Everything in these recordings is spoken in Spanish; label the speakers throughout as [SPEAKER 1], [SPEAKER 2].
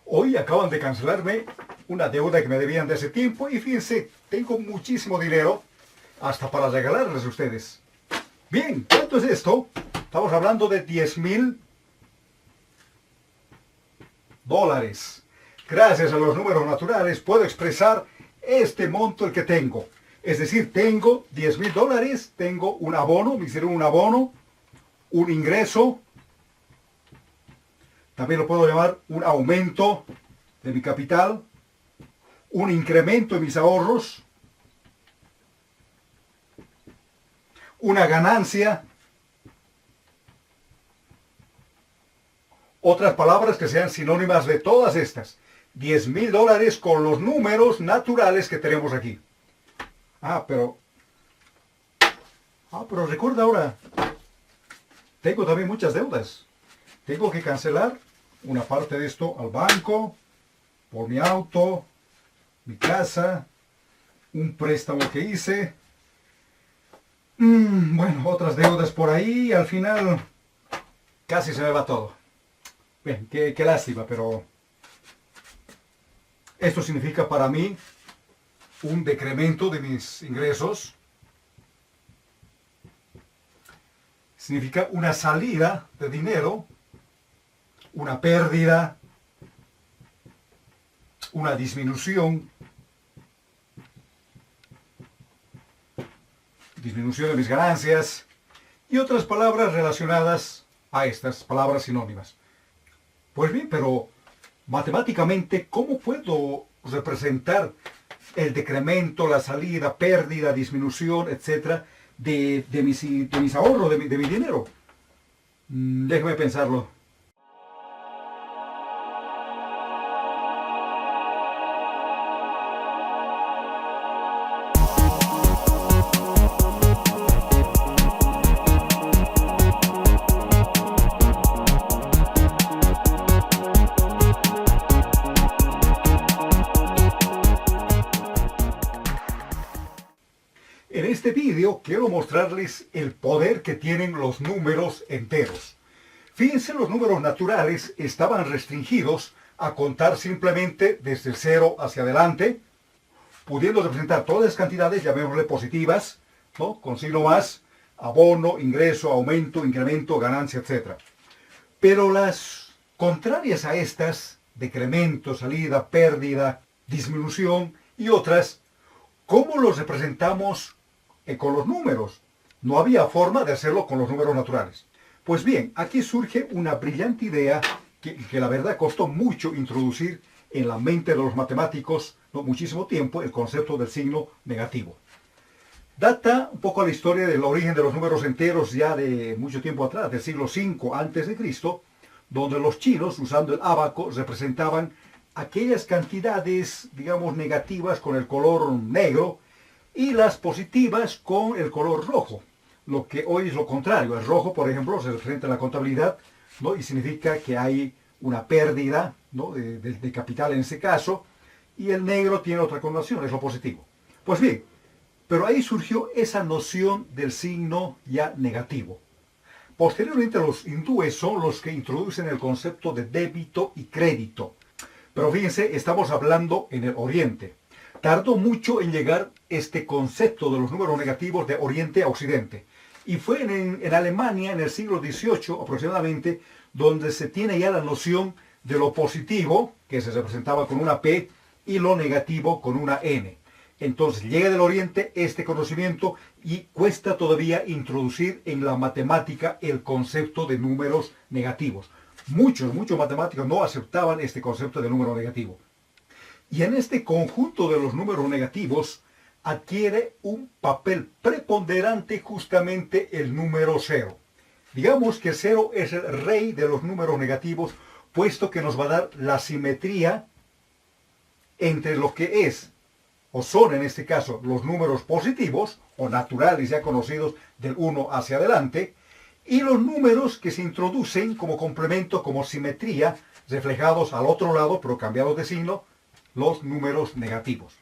[SPEAKER 1] Hoy acaban de cancelarme una deuda que me debían de hace tiempo y fíjense, tengo muchísimo dinero hasta para regalarles a ustedes. Bien, ¿cuánto es esto? Estamos hablando de $10,000. Gracias a los números naturales puedo expresar este monto el que tengo. Es decir, tengo $10,000, tengo un abono, me hicieron un abono, un ingreso, también lo puedo llamar un aumento de mi capital, un incremento en mis ahorros, una ganancia, otras palabras que sean sinónimas de todas estas. $10,000 con los números naturales que tenemos aquí. Pero recuerda ahora, tengo también muchas deudas. Tengo que cancelar una parte de esto al banco, por mi auto, mi casa, un préstamo que hice. Bueno, otras deudas por ahí y al final casi se me va todo. Bien, qué lástima, pero esto significa para mí un decremento de mis ingresos. Significa una salida de dinero, una pérdida, una disminución de mis ganancias y otras palabras relacionadas a estas palabras sinónimas. Pues bien, pero matemáticamente, ¿cómo puedo representar el decremento, la salida, pérdida, disminución, etcétera, de mis ahorros, de mi dinero? Déjame pensarlo. En este vídeo quiero mostrarles el poder que tienen los números enteros. Fíjense, los números naturales estaban restringidos a contar simplemente desde el 0 hacia adelante, pudiendo representar todas las cantidades, llamémosle positivas, ¿no? Con signo más, abono, ingreso, aumento, incremento, ganancia, etc. Pero las contrarias a estas, decremento, salida, pérdida, disminución y otras, ¿cómo los representamos con los números? No había forma de hacerlo con los números naturales. Pues bien, aquí surge una brillante idea que la verdad costó mucho introducir en la mente de los matemáticos, no muchísimo tiempo, el concepto del signo negativo. Data un poco la historia del origen de los números enteros ya de mucho tiempo atrás, del siglo V a.C., donde los chinos, usando el ábaco, representaban aquellas cantidades, digamos, negativas con el color negro y las positivas con el color rojo. Lo que hoy es lo contrario. El rojo, por ejemplo, se representa en la contabilidad, ¿no? Y significa que hay una pérdida, ¿no? de capital en ese caso, y el negro tiene otra connotación, es lo positivo. Pues bien, pero ahí surgió esa noción del signo ya negativo. Posteriormente los hindúes son los que introducen el concepto de débito y crédito. Pero fíjense, estamos hablando en el Oriente. Tardó mucho en llegar este concepto de los números negativos de Oriente a Occidente. Y fue en Alemania, en el siglo XVIII aproximadamente, donde se tiene ya la noción de lo positivo, que se representaba con una P, y lo negativo con una N. Entonces llega del Oriente este conocimiento y cuesta todavía introducir en la matemática el concepto de números negativos. Muchos matemáticos no aceptaban este concepto de número negativo. Y en este conjunto de los números negativos adquiere un papel preponderante justamente el número 0. Digamos que 0 es el rey de los números negativos, puesto que nos va a dar la simetría entre lo que es, o son en este caso, los números positivos, o naturales ya conocidos del 1 hacia adelante, y los números que se introducen como complemento, como simetría, reflejados al otro lado, pero cambiados de signo, los números negativos.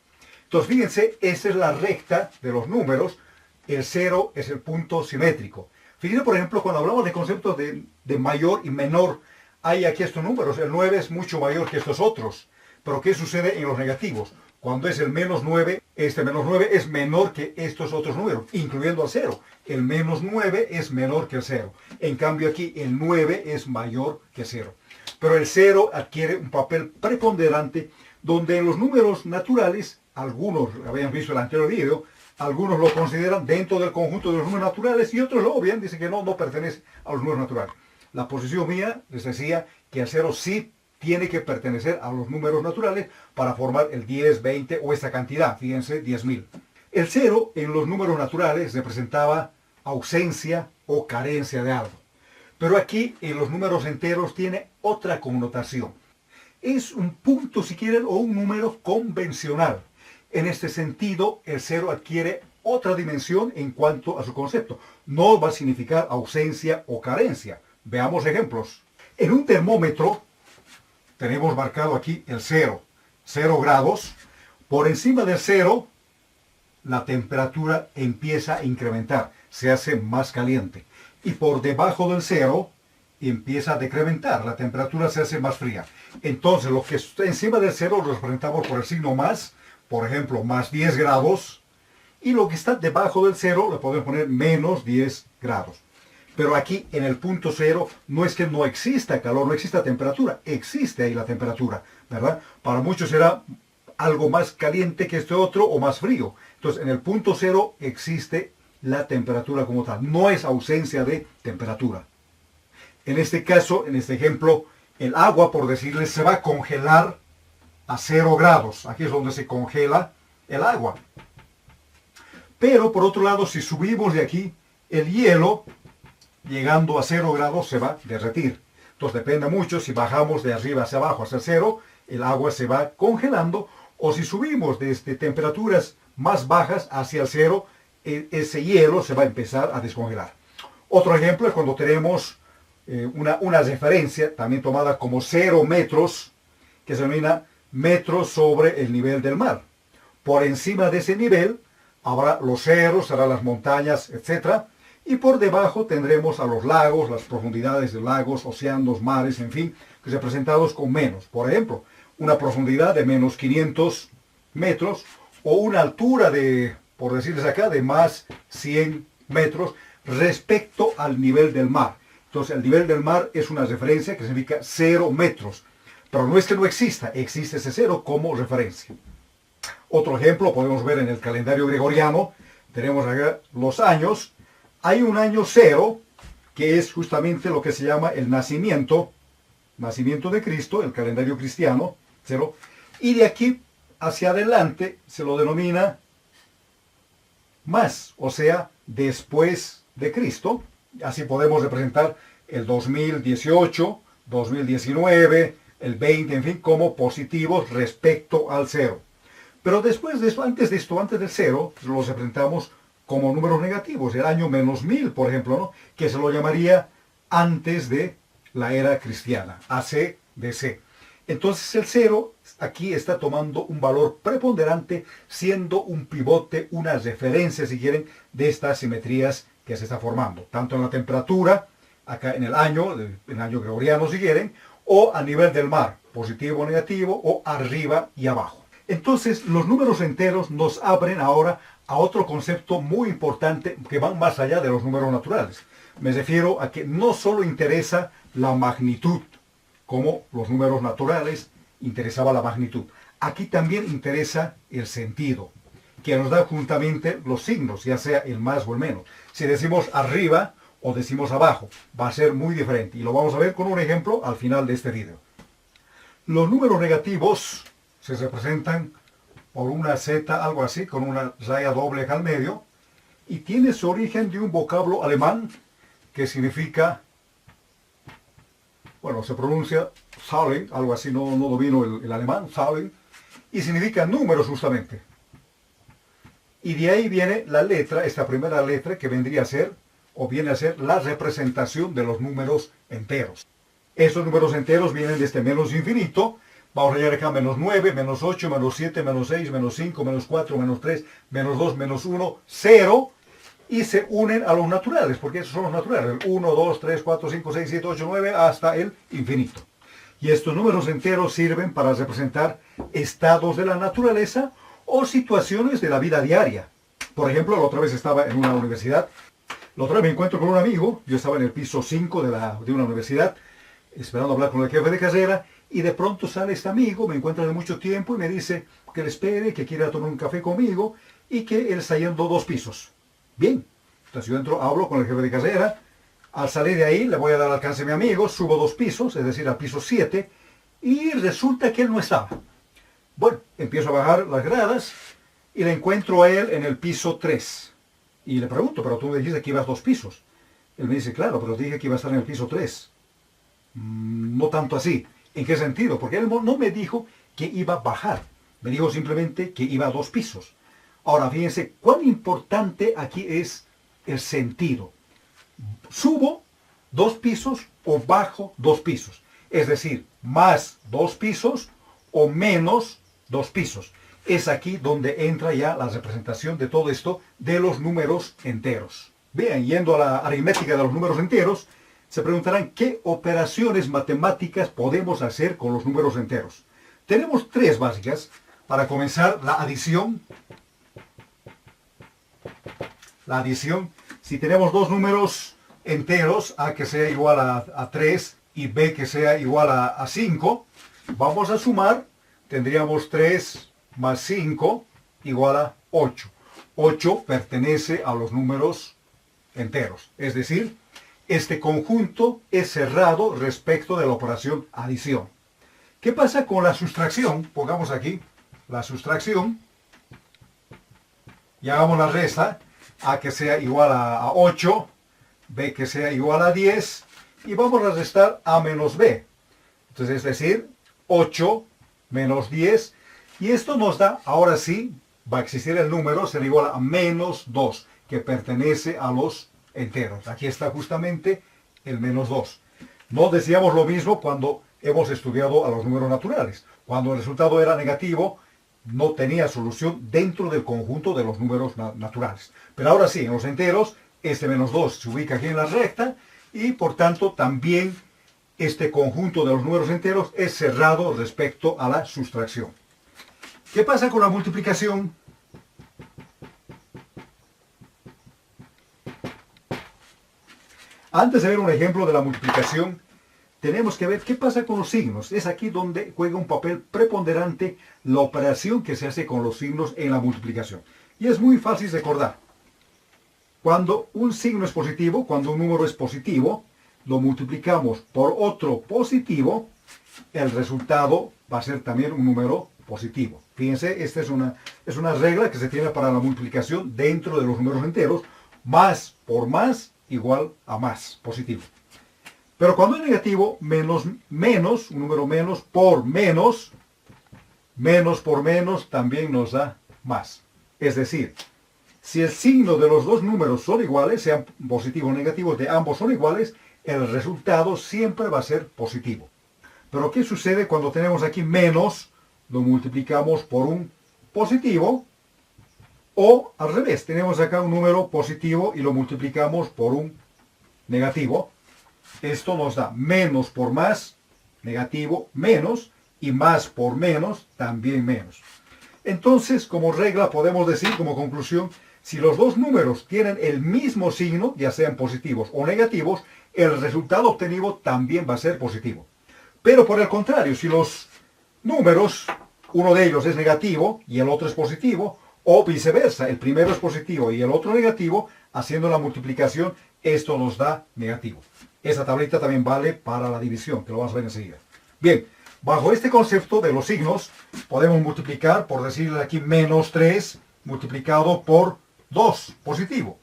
[SPEAKER 1] Entonces, fíjense, esa es la recta de los números, el 0 es el punto simétrico. Fíjense, por ejemplo, cuando hablamos de conceptos de mayor y menor, hay aquí estos números, el 9 es mucho mayor que estos otros. Pero ¿qué sucede en los negativos? Cuando es el menos 9, este menos 9 es menor que estos otros números, incluyendo el 0. El menos 9 es menor que el 0. En cambio aquí el 9 es mayor que 0. Pero el 0 adquiere un papel preponderante donde en los números naturales, algunos, lo habían visto en el anterior video, algunos lo consideran dentro del conjunto de los números naturales y otros lo obvian, dicen que no pertenece a los números naturales. La posición mía les decía que el 0 sí tiene que pertenecer a los números naturales para formar el 10, 20 o esta cantidad, fíjense, 10.000. El 0 en los números naturales representaba ausencia o carencia de algo. Pero aquí en los números enteros tiene otra connotación. Es un punto, si quieren, o un número convencional. En este sentido, el 0 adquiere otra dimensión en cuanto a su concepto. No va a significar ausencia o carencia. Veamos ejemplos. En un termómetro tenemos marcado aquí el 0 grados. Por encima del 0, la temperatura empieza a incrementar, se hace más caliente. Y por debajo del 0 empieza a decrementar, la temperatura se hace más fría. Entonces, lo que está encima del 0 lo representamos por el signo más, por ejemplo, más 10 grados. Y lo que está debajo del 0 le podemos poner menos 10 grados. Pero aquí en el punto 0 no es que no exista calor, no exista temperatura, existe ahí la temperatura, ¿verdad? Para muchos será algo más caliente que este otro o más frío. Entonces en el punto 0 existe la temperatura como tal, no es ausencia de temperatura. En este caso, en este ejemplo, el agua, por decirles, se va a congelar a 0 grados. Aquí es donde se congela el agua. Pero por otro lado, si subimos de aquí, el hielo, llegando a 0 grados, se va a derretir. Entonces depende mucho si bajamos de arriba hacia abajo hacia 0, el agua se va congelando, o si subimos desde temperaturas más bajas hacia el 0, ese hielo se va a empezar a descongelar. Otro ejemplo es cuando tenemos una referencia, también tomada como 0 metros, que se denomina metros sobre el nivel del mar. Por encima de ese nivel habrá los cerros, habrá las montañas, etc. Y por debajo tendremos a los lagos, las profundidades de lagos, océanos, mares, en fin, representados con menos. Por ejemplo, una profundidad de menos 500 metros o una altura de, por decirles acá, de más 100 metros respecto al nivel del mar. Entonces, el nivel del mar es una referencia que significa 0 metros. Pero no es que no exista, existe ese 0 como referencia. Otro ejemplo podemos ver en el calendario gregoriano. Tenemos acá los años. Hay un año 0, que es justamente lo que se llama el nacimiento de Cristo, el calendario cristiano, 0. Y de aquí hacia adelante se lo denomina más, o sea, después de Cristo. Así podemos representar el 2018, 2019, el 20, en fin, como positivos respecto al 0. Pero después de esto, antes del 0, los representamos como números negativos. El año menos 1000, por ejemplo, ¿no? Que se lo llamaría antes de la era cristiana, AC/DC. Entonces el 0 aquí está tomando un valor preponderante, siendo un pivote, una referencia, si quieren, de estas simetrías que se está formando, tanto en la temperatura, acá en el año gregoriano, si quieren, o a nivel del mar, positivo o negativo, o arriba y abajo. Entonces, los números enteros nos abren ahora a otro concepto muy importante que va más allá de los números naturales. Me refiero a que no solo interesa la magnitud, como los números naturales interesaba la magnitud. Aquí también interesa el sentido, que nos da juntamente los signos, ya sea el más o el menos. Si decimos arriba o decimos abajo, va a ser muy diferente. Y lo vamos a ver con un ejemplo al final de este video. Los números negativos se representan por una Z, algo así, con una raya doble acá al medio, y tiene su origen de un vocablo alemán que significa, bueno, se pronuncia Zahlen, algo así, no domino el alemán, Zahlen, y significa números justamente. Y de ahí viene la letra, esta primera letra que vendría a ser, o viene a ser la representación de los números enteros. Estos números enteros vienen desde menos infinito. Vamos a hallar acá menos 9, menos 8, menos 7, menos 6, menos 5, menos 4, menos 3, menos 2, menos 1, 0. y se unen a los naturales, porque esos son los naturales, el 1, 2, 3, 4, 5, 6, 7, 8, 9, hasta el infinito. Y estos números enteros sirven para representar estados de la naturaleza o situaciones de la vida diaria. Por ejemplo, la otra vez estaba en una universidad, la otra vez me encuentro con un amigo, yo estaba en el piso 5 de una universidad, esperando hablar con el jefe de carrera, y de pronto sale este amigo, me encuentra de mucho tiempo y me dice que le espere, que quiera tomar un café conmigo y que él está yendo 2 pisos. Bien, entonces yo entro, hablo con el jefe de carrera, al salir de ahí le voy a dar alcance a mi amigo, subo 2 pisos, es decir, al piso 7, y resulta que él no estaba. Bueno, empiezo a bajar las gradas y le encuentro a él en el piso 3. Y le pregunto, pero tú me dijiste que ibas 2 pisos. Él me dice, claro, pero dije que iba a estar en el piso 3. No tanto así. ¿En qué sentido? Porque él no me dijo que iba a bajar. Me dijo simplemente que iba a 2 pisos. Ahora, fíjense cuán importante aquí es el sentido. Subo 2 pisos o bajo 2 pisos. Es decir, más 2 pisos o menos 2 pisos. Es aquí donde entra ya la representación de todo esto de los números enteros. Bien, yendo a la aritmética de los números enteros, se preguntarán qué operaciones matemáticas podemos hacer con los números enteros. Tenemos 3 básicas. Para comenzar, la adición. La adición, si tenemos 2 números enteros, A que sea igual a 3 y B que sea igual a 5, vamos a sumar, tendríamos 3 más 5 igual a 8. 8 pertenece a los números enteros, es decir, este conjunto es cerrado respecto de la operación adición. ¿Qué pasa con la sustracción? Pongamos aquí la sustracción y hagamos la resta. A que sea igual a 8, B que sea igual a 10, y vamos a restar A menos B. Entonces, es decir, 8 menos 10, y esto nos da, ahora sí, va a existir el número, será igual a menos 2, que pertenece a los enteros. Aquí está justamente el menos 2. No decíamos lo mismo cuando hemos estudiado a los números naturales. Cuando el resultado era negativo, no tenía solución dentro del conjunto de los números naturales. Pero ahora sí, en los enteros, este menos 2 se ubica aquí en la recta y por tanto también este conjunto de los números enteros es cerrado respecto a la sustracción. ¿Qué pasa con la multiplicación? Antes de ver un ejemplo de la multiplicación, tenemos que ver qué pasa con los signos. Es aquí donde juega un papel preponderante la operación que se hace con los signos en la multiplicación. Y es muy fácil recordar. Cuando un signo es positivo, cuando un número es positivo, lo multiplicamos por otro positivo, el resultado va a ser también un número positivo. Fíjense, esta es una regla que se tiene para la multiplicación dentro de los números enteros. Más por más igual a más, positivo. Pero cuando es negativo, menos, un número menos por menos por menos también nos da más. Es decir, si el signo de los dos números son iguales, sean positivos o negativos, de ambos son iguales, el resultado siempre va a ser positivo. Pero ¿qué sucede cuando tenemos aquí menos? Lo multiplicamos por un positivo, o al revés, tenemos acá un número positivo y lo multiplicamos por un negativo. Esto nos da menos por más, negativo, menos, y más por menos, también menos. Entonces, como regla, podemos decir como conclusión, si los dos números tienen el mismo signo, ya sean positivos o negativos, el resultado obtenido también va a ser positivo. Pero por el contrario, si los números, uno de ellos es negativo y el otro es positivo, o viceversa, el primero es positivo y el otro negativo, haciendo la multiplicación, esto nos da negativo. Esa tablita también vale para la división, que lo vamos a ver enseguida. Bien, bajo este concepto de los signos, podemos multiplicar, por decirle aquí, menos 3 multiplicado por 2, positivo.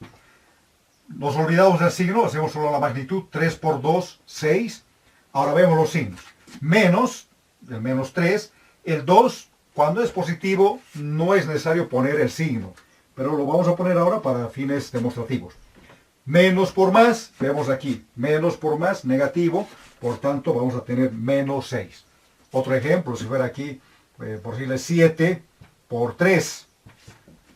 [SPEAKER 1] Nos olvidamos del signo, hacemos solo la magnitud, 3 por 2, 6. Ahora vemos los signos. Menos, el menos 3, el 2, cuando es positivo, no es necesario poner el signo, pero lo vamos a poner ahora para fines demostrativos. Menos por más, vemos aquí, menos por más, negativo, por tanto vamos a tener menos 6. Otro ejemplo, si fuera aquí, por decirle 7 por 3.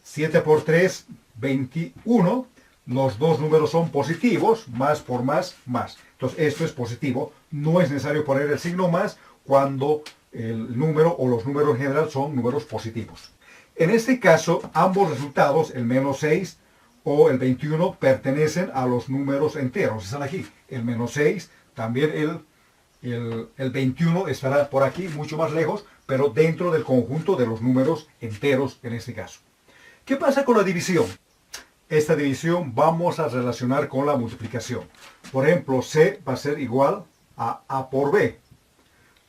[SPEAKER 1] 7 por 3, 21, los dos números son positivos, más por más, más. Entonces esto es positivo, no es necesario poner el signo más cuando el número o los números en general son números positivos. En este caso, ambos resultados, el menos 6 o el 21, pertenecen a los números enteros. Están aquí. El menos 6, también el 21 estará por aquí, mucho más lejos, pero dentro del conjunto de los números enteros en este caso. ¿Qué pasa con la división? Esta división vamos a relacionar con la multiplicación. Por ejemplo, C va a ser igual a A por B,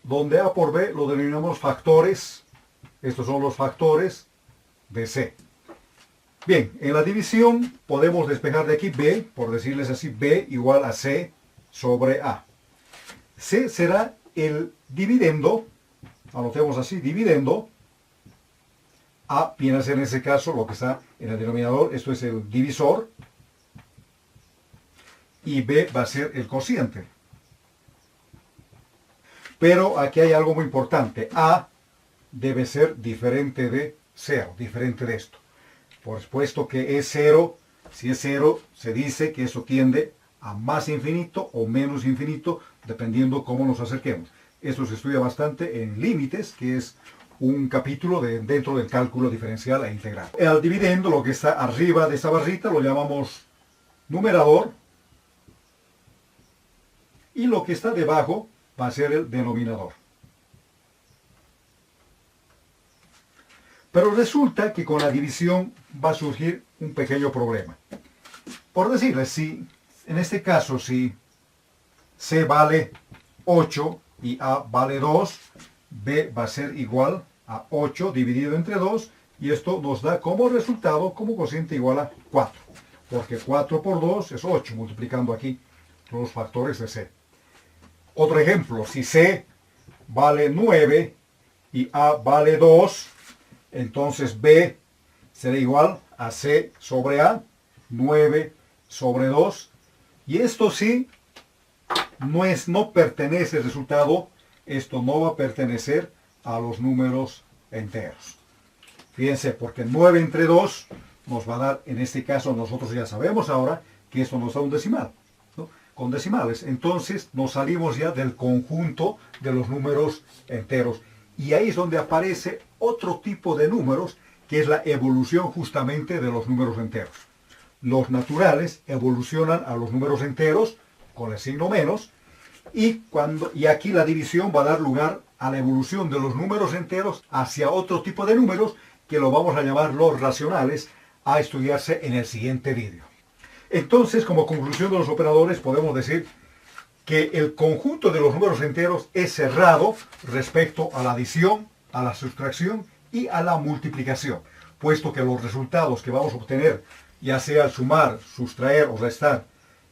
[SPEAKER 1] donde A por B lo denominamos factores. Estos son los factores de C. Bien, en la división podemos despejar de aquí B, por decirles así, B igual a C sobre A. C será el dividendo, anotemos así, dividendo. A viene a ser en ese caso lo que está en el denominador, esto es el divisor. Y B va a ser el cociente. Pero aquí hay algo muy importante. A debe ser diferente de 0, diferente de esto. Por supuesto que es 0, si es 0, se dice que eso tiende a más infinito o menos infinito, dependiendo cómo nos acerquemos. Esto se estudia bastante en límites, que es un capítulo dentro del cálculo diferencial e integral. El dividendo, lo que está arriba de esta barrita, lo llamamos numerador. Y lo que está debajo va a ser el denominador. Pero resulta que con la división va a surgir un pequeño problema. Por decirles, si en este caso, si C vale 8 y A vale 2, B va a ser igual a 8 dividido entre 2, y esto nos da como resultado, como cociente igual a 4. Porque 4 por 2 es 8, multiplicando aquí los factores de C. Otro ejemplo, si C vale 9 y A vale 2, entonces B será igual a C sobre A, 9 sobre 2. Y esto sí, no pertenece el resultado, esto no va a pertenecer a los números enteros. Fíjense, porque 9 entre 2 nos va a dar, en este caso nosotros ya sabemos ahora que esto nos da un decimal, ¿no? Con decimales. Entonces nos salimos ya del conjunto de los números enteros. Y ahí es donde aparece otro tipo de números, que es la evolución justamente de los números enteros. Los naturales evolucionan a los números enteros con el signo menos, y aquí la división va a dar lugar a la evolución de los números enteros hacia otro tipo de números, que lo vamos a llamar los racionales, a estudiarse en el siguiente vídeo. Entonces, como conclusión de los operadores, podemos decir que el conjunto de los números enteros es cerrado respecto a la adición, a la sustracción y a la multiplicación, puesto que los resultados que vamos a obtener, ya sea al sumar, sustraer o restar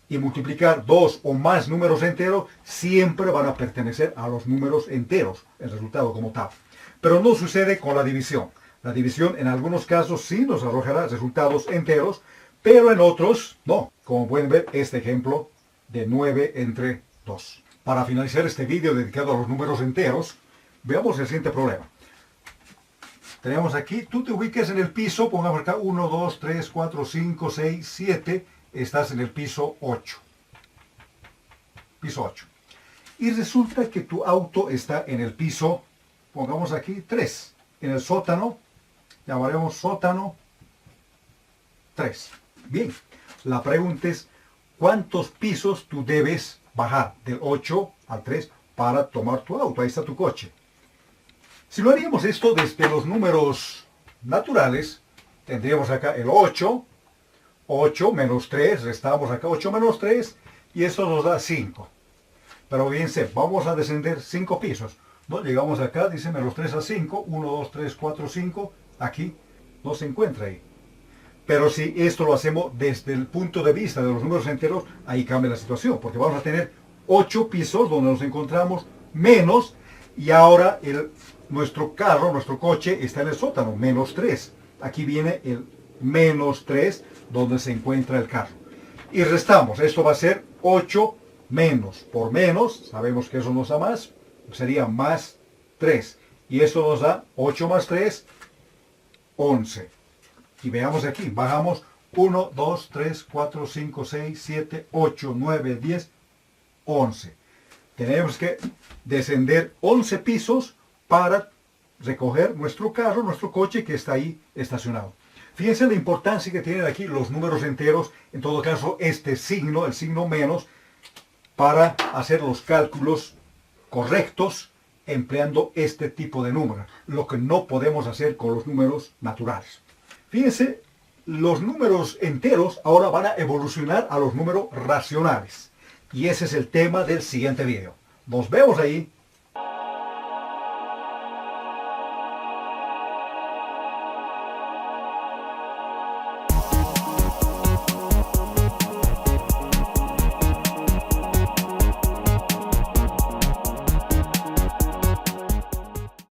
[SPEAKER 1] y multiplicar dos o más números enteros, siempre van a pertenecer a los números enteros, el resultado como tal. Pero no sucede con la división. La división en algunos casos sí nos arrojará resultados enteros, pero en otros no, como pueden ver este ejemplo de 9 entre 2. Para finalizar este vídeo dedicado a los números enteros, veamos el siguiente problema. Tenemos aquí, tú te ubicas en el piso, pongamos acá 1, 2, 3, 4, 5, 6, 7, estás en el piso 8. Piso 8. Y resulta que tu auto está en el piso, pongamos aquí 3, en el sótano, llamaremos sótano 3. Bien, la pregunta es, ¿cuántos pisos tú debes bajar del 8 al 3 para tomar tu auto? Ahí está tu coche. Si lo haríamos esto desde los números naturales, tendríamos acá el 8, 8 menos 3, restamos acá 8 menos 3, y eso nos da 5. Pero fíjense, vamos a descender 5 pisos. ¿No? Llegamos acá, dice menos 3 a 5, 1, 2, 3, 4, 5, aquí no se encuentra ahí. Pero si esto lo hacemos desde el punto de vista de los números enteros, ahí cambia la situación, porque vamos a tener 8 pisos donde nos encontramos menos, y ahora nuestro carro, nuestro coche está en el sótano, menos 3. Aquí viene el menos 3 donde se encuentra el carro. Y restamos, esto va a ser 8 menos por menos, sabemos que eso nos da más, sería más 3. Y esto nos da 8 más 3, 11. Y veamos aquí, bajamos 1, 2, 3, 4, 5, 6, 7, 8, 9, 10, 11. Tenemos que descender 11 pisos para recoger nuestro carro, nuestro coche que está ahí estacionado. Fíjense la importancia que tienen aquí los números enteros, en todo caso este signo, el signo menos, para hacer los cálculos correctos empleando este tipo de número, lo que no podemos hacer con los números naturales. Fíjense, los números enteros ahora van a evolucionar a los números racionales. Y ese es el tema del siguiente video. Nos vemos ahí.